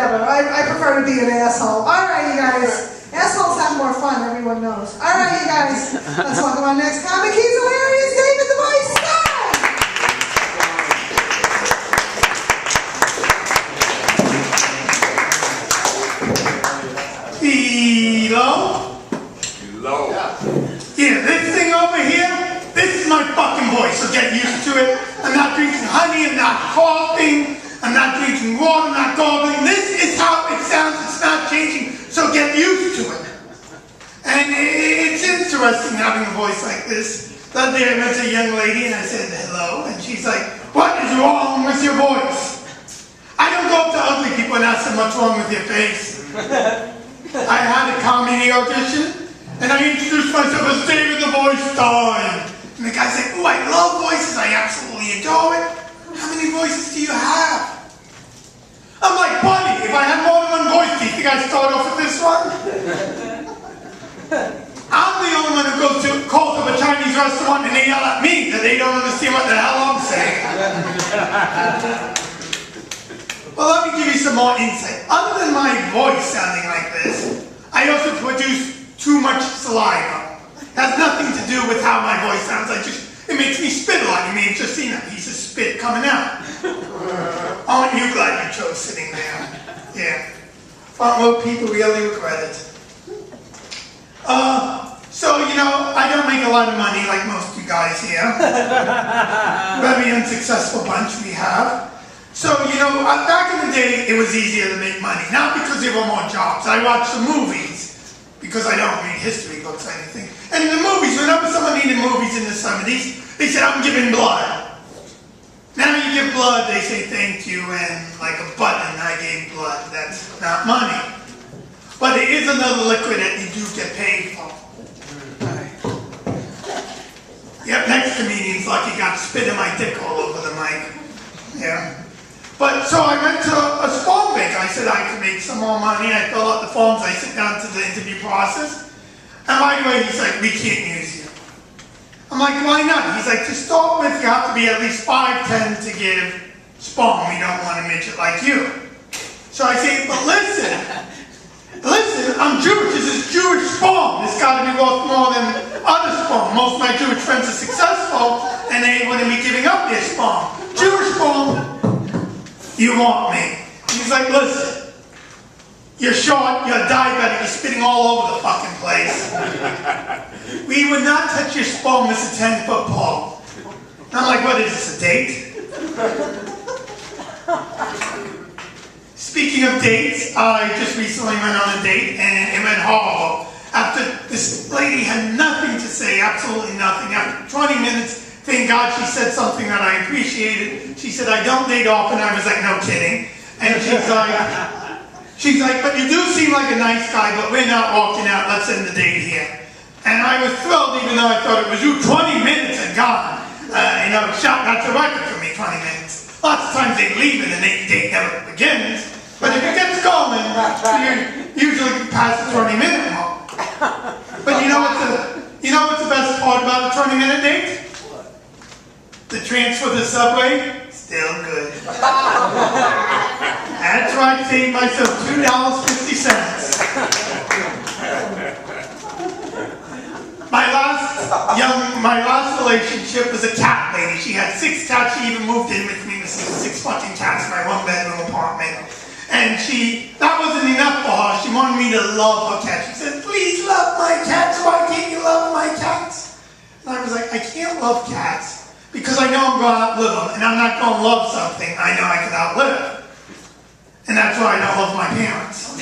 whatever. I prefer to be an asshole. All right, you guys. Assholes have more fun, everyone knows. All right, you guys. Let's welcome our next comic. He's hilarious, David the Voice Stein! Hello? Hello. Yeah, this thing over here, this is my fucking voice, so get used to it. I'm not drinking honey, I'm not coughing, I'm not drinking water, I'm not gargling. This is how it sounds, it's not changing, so get used to it. And it's interesting having a voice like this. The other day I met a young lady and I said hello, and she's like, what is wrong with your voice? I don't go up to ugly people and ask them what's wrong with your face. I had a comedy audition, and I introduced myself as David the Voice Stein. And the guy's like, oh, I love voices, I absolutely adore it. How many voices do you have? I'm like, buddy, if I had more than one voice, do you think I'd start off with this one? I'm the only one who calls up a Chinese restaurant and they yell at me that they don't understand what the hell I'm saying. Well, let me give you some more insight. Other than my voice sounding like this, I also produce too much saliva. It has nothing to do with how my voice sounds. It makes me spit a lot. You may have just seen a piece of spit coming out. Aren't you glad you chose sitting there? Yeah. Well, people really regret it. So, you know, I don't make a lot of money like most of you guys here. Very unsuccessful bunch we have. So, you know, back in the day, it was easier to make money. Not because there were more jobs. I watched the movies because I don't read history books or anything. And in the movies, whenever someone needed movies in the 70s, they said, I'm giving blood. Now you give blood, they say thank you, and like a button, I gave blood. That's not money. But there is another liquid that you do get paid for. Yep, next comedian's lucky got spit in my dick all over the mic. Yeah. But so I went to a sperm bank. I said I could make some more money. I fill out the forms. I sit down to the interview process. And right away, he's like, we can't use you. I'm like, why not? He's like, to start with, you have to be at least 5'10" to give sperm. We don't want a midget like you. So I say, but listen, I'm Jewish. This is Jewish sperm. It's got to be worth more than other sperm. Most of my Jewish friends are successful, and they wouldn't be giving up their sperm. Jewish sperm, you want me. He's like, listen, you're short, you're diabetic, you're spitting all over the fucking place. We would not touch your sperm as a 10-foot pole. And I'm like, what is this, a date? Speaking of dates, I just recently went on a date and it went horrible. After this lady had nothing to say, absolutely nothing. After 20 minutes, thank God she said something that I appreciated. She said, I don't date often. I was like, no kidding. And she's like, but you do seem like a nice guy, but we're not walking out. Let's end the date here. And I was thrilled, even though I thought it was you. 20 minutes and gone. You know, that's a record for me, 20 minutes. Lots of times they leave and the date never begins. But if it gets going, you usually pass the 20-minute mark. But you know what's the best part about the 20-minute date? The transfer to the subway, still good. That's right, saved myself $2.50. My last relationship was a cat lady. She had 6 cats. She even moved in with me with 6 fucking cats in my 1-bedroom apartment. And that wasn't enough for her. She wanted me to love her cat. She said, please love my cats. Why can't you love my cats? And I was like, I can't love cats because I know I'm going to outlive them. And I'm not going to love something I know I could outlive. And that's why I don't love my parents.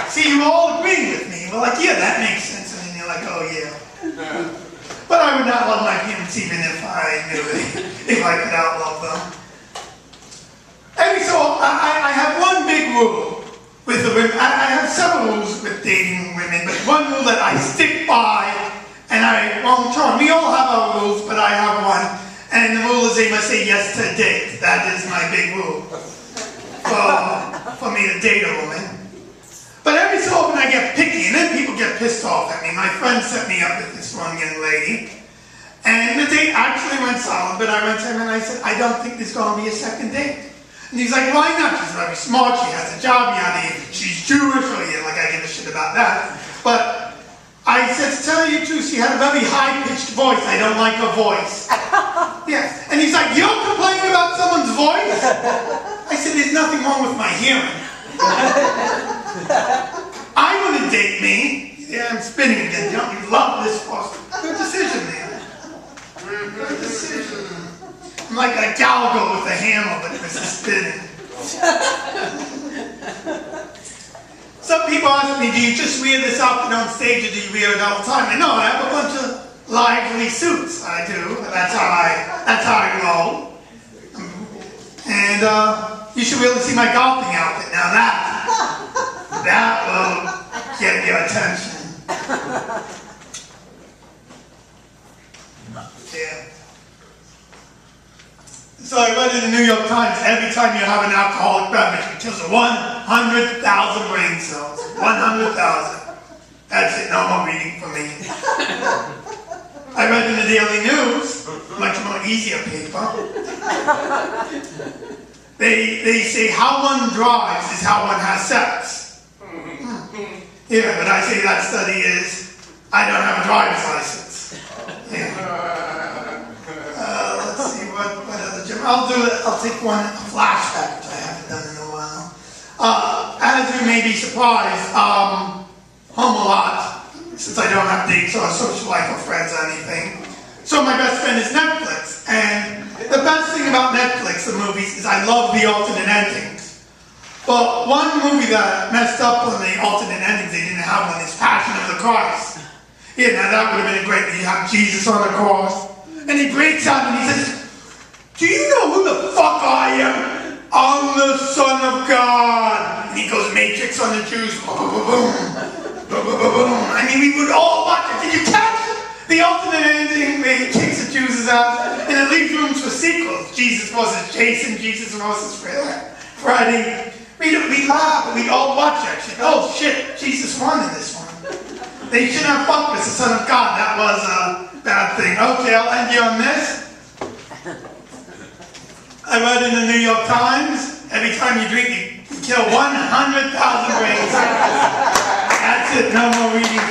See, you all agree with me. We're like, yeah, that makes sense. And then you're like, oh, yeah. But I would not love my parents even if I knew it, if I could outlove them. And so I have one big rule with the women. I have several rules with dating women, but one rule that I stick by, and I won't turn. We all have our rules, but I have one. And the rule is they must say yes to a date. That is my big rule for me to date a woman. But every so often I get picky, and then people get pissed off at me. My friend set me up with this one young lady, And the date actually went solid, but I went to him and I said, I don't think there's going to be a second date. And he's like, why not? She's very smart, she has a job, she's Jewish, or like I give a shit about that. But I said, to tell you the truth, she had a very high-pitched voice. I don't like her voice. Yeah. And he's like, you're complaining about someone's voice? I said, there's nothing wrong with my hearing. I wouldn't date me. Yeah, I'm spinning again. You love this post. Good decision, man. Good decision. I'm like a Gallagher with a hammer, but it's spinning. Some people ask me, do you just wear this outfit on stage or do you wear it all the time? And no, I have a bunch of lively suits. I do. That's how I roll. And you should really see my golfing outfit. Now that will get your attention. Yeah. So I read in the New York Times, every time you have an alcoholic beverage, it kills 100,000 brain cells. 100,000. That's it, no more reading for me. I read in the Daily News, much more easier paper. They say how one drives is how one has sex. Yeah, but I say that study is, I don't have a driver's license. Yeah. Let's see, what other gym? I'll take one, a flashback, which I haven't done in a while. As you may be surprised, home a lot, since I don't have dates or a social life or friends or anything. So my best friend is Netflix, and the best thing about Netflix, the movies, is I love the alternate endings. But one movie that messed up on the alternate endings they didn't have one is Passion of the Christ. Yeah, now that would have been great. You have Jesus on the cross. And he breaks out and he says, do you know who the fuck I am? I'm the Son of God. And he goes Matrix on the Jews. Boom, boom, boom, boom, boom, boom, boom. I mean, we would all watch it. Did you catch the alternate ending where he kicks the Jews out? And it leaves rooms for sequels. Jesus versus Jason, Jesus versus Friday. We laugh, but we all watch that shit. Oh shit, Jesus won in this one. They shouldn't have fucked with the Son of God. That was a bad thing. Okay, I'll end you on this. I read in the New York Times, every time you drink, you kill 100,000 brain cells. That's it, no more reading.